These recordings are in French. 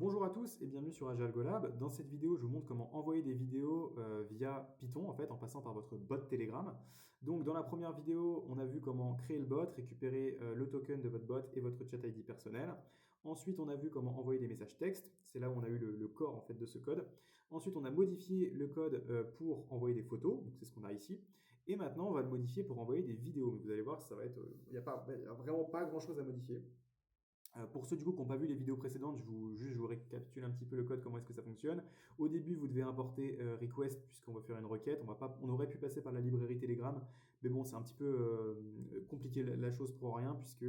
Bonjour à tous et bienvenue sur Agile Lab. Dans cette vidéo, je vous montre comment envoyer des vidéos via Python, en fait, en passant par votre bot Telegram. Donc, dans la première vidéo, on a vu comment créer le bot, récupérer le token de votre bot et votre chat ID personnel. Ensuite, on a vu comment envoyer des messages textes. C'est là où on a eu le corps en fait de ce code. Ensuite, on a modifié le code pour envoyer des photos. Donc, c'est ce qu'on a ici. Et maintenant, on va le modifier pour envoyer des vidéos. Mais vous allez voir, ça va être, il n'y a vraiment pas grand-chose à modifier. Pour ceux du coup qui n'ont pas vu les vidéos précédentes, je vous récapitule un petit peu le code, comment est-ce que ça fonctionne. Au début, vous devez importer request puisqu'on va faire une requête. On aurait pu passer par la librairie Telegram, mais bon, c'est un petit peu compliqué la chose pour rien puisque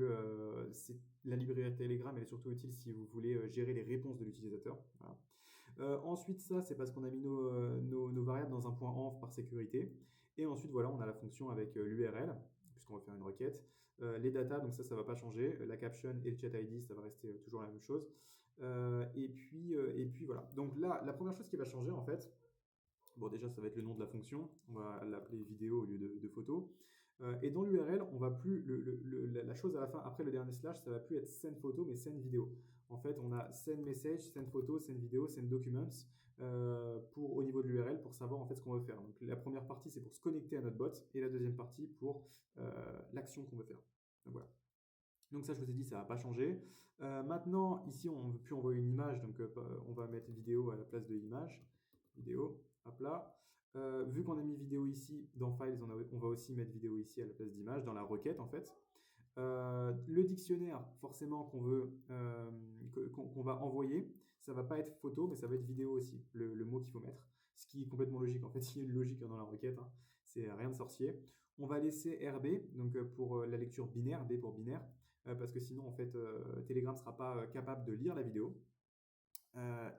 la librairie Telegram elle est surtout utile si vous voulez gérer les réponses de l'utilisateur. Voilà. Ensuite, ça, c'est parce qu'on a mis nos variables dans un point env par sécurité. Et ensuite, voilà, on a la fonction avec l'URL, puisqu'on va faire une requête. Les datas, donc ça ne va pas changer. La caption et le chat ID, ça va rester toujours la même chose. Et puis voilà. Donc là, la première chose qui va changer, en fait, bon, déjà, ça va être le nom de la fonction. On va l'appeler vidéo au lieu de photo. Et dans l'URL, on va plus la chose à la fin, après le dernier slash, ça va plus être send photo, mais send vidéo. En fait, on a send message, send photo, send vidéo, send documents au niveau de l'URL pour savoir en fait ce qu'on veut faire. Donc la première partie, c'est pour se connecter à notre bot et la deuxième partie pour l'action qu'on veut faire. Donc voilà. Donc ça, je vous ai dit, ça ne va pas changer. Maintenant, ici, on ne veut plus envoyer une image, donc on va mettre vidéo à la place de image. Vidéo, hop là. Vu qu'on a mis vidéo ici, dans Files, on va aussi mettre vidéo ici à la place d'image, dans la requête en fait. Le dictionnaire, forcément, qu'on va envoyer, ça ne va pas être photo, mais ça va être vidéo aussi, le mot qu'il faut mettre. Ce qui est complètement logique. En fait, il y a une logique dans la requête, hein. C'est rien de sorcier. On va laisser RB, donc pour la lecture binaire, B pour binaire, parce que sinon, en fait, Telegram ne sera pas capable de lire la vidéo.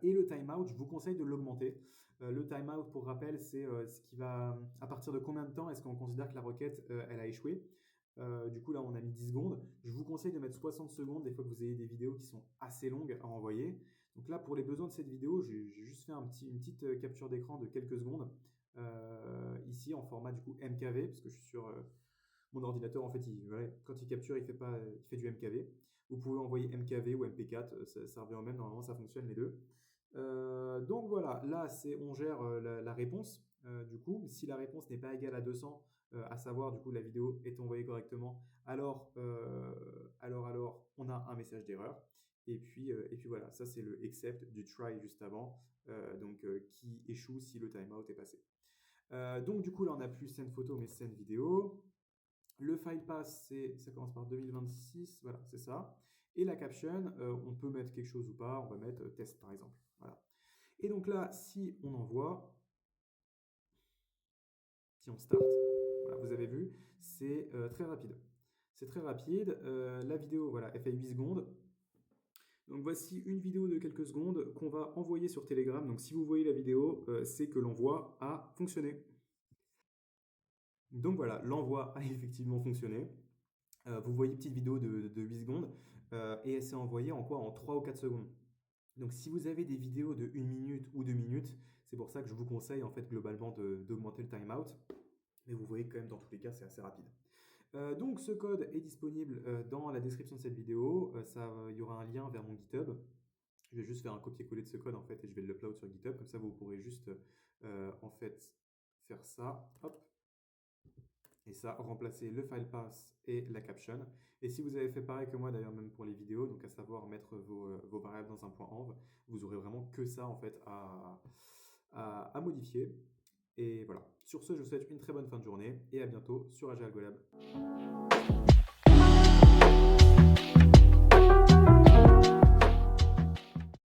Et le timeout, je vous conseille de l'augmenter. Le timeout, pour rappel, c'est ce qui va, à partir de combien de temps est-ce qu'on considère que la requête elle a échoué. Du coup, là, on a mis 10 secondes. Je vous conseille de mettre 60 secondes des fois que vous ayez des vidéos qui sont assez longues à envoyer. Donc là, pour les besoins de cette vidéo, j'ai juste fait une petite capture d'écran de quelques secondes. Ici, en format du coup MKV, parce que je suis sur mon ordinateur, en fait, quand il capture, il fait du MKV. Vous pouvez envoyer MKV ou MP4, ça revient au même, normalement ça fonctionne les deux. Donc voilà, là on gère la réponse. Du coup, si la réponse n'est pas égale à 200, à savoir du coup la vidéo est envoyée correctement, alors on a un message d'erreur. Et puis voilà, ça c'est le except du try juste avant, qui échoue si le timeout est passé. Donc du coup là on n'a plus scène photo mais scène vidéo. Le file pass, ça commence par 2026, voilà, c'est ça. Et la caption, on peut mettre quelque chose ou pas, on va mettre test par exemple. Voilà. Et donc là, si on envoie, si on start, voilà, vous avez vu, c'est très rapide. C'est très rapide. La vidéo, voilà, elle fait 8 secondes. Donc voici une vidéo de quelques secondes qu'on va envoyer sur Telegram. Donc si vous voyez la vidéo, c'est que l'envoi a fonctionné. Donc voilà, l'envoi a effectivement fonctionné. Vous voyez une petite vidéo de 8 secondes et elle s'est envoyée en quoi? En 3 ou 4 secondes. Donc si vous avez des vidéos de 1 minute ou 2 minutes, c'est pour ça que je vous conseille en fait globalement d'augmenter le timeout. Mais vous voyez quand même dans tous les cas c'est assez rapide. Donc ce code est disponible dans la description de cette vidéo. Il y aura un lien vers mon GitHub. Je vais juste faire un copier-coller de ce code en fait et je vais l'upload sur GitHub. Comme ça vous pourrez juste en fait faire ça. Hop. Et ça, remplacer le file path et la caption. Et si vous avez fait pareil que moi d'ailleurs même pour les vidéos, donc à savoir mettre vos variables dans un point env, vous aurez vraiment que ça en fait à modifier. Et voilà. Sur ce, je vous souhaite une très bonne fin de journée et à bientôt sur Agile Lab.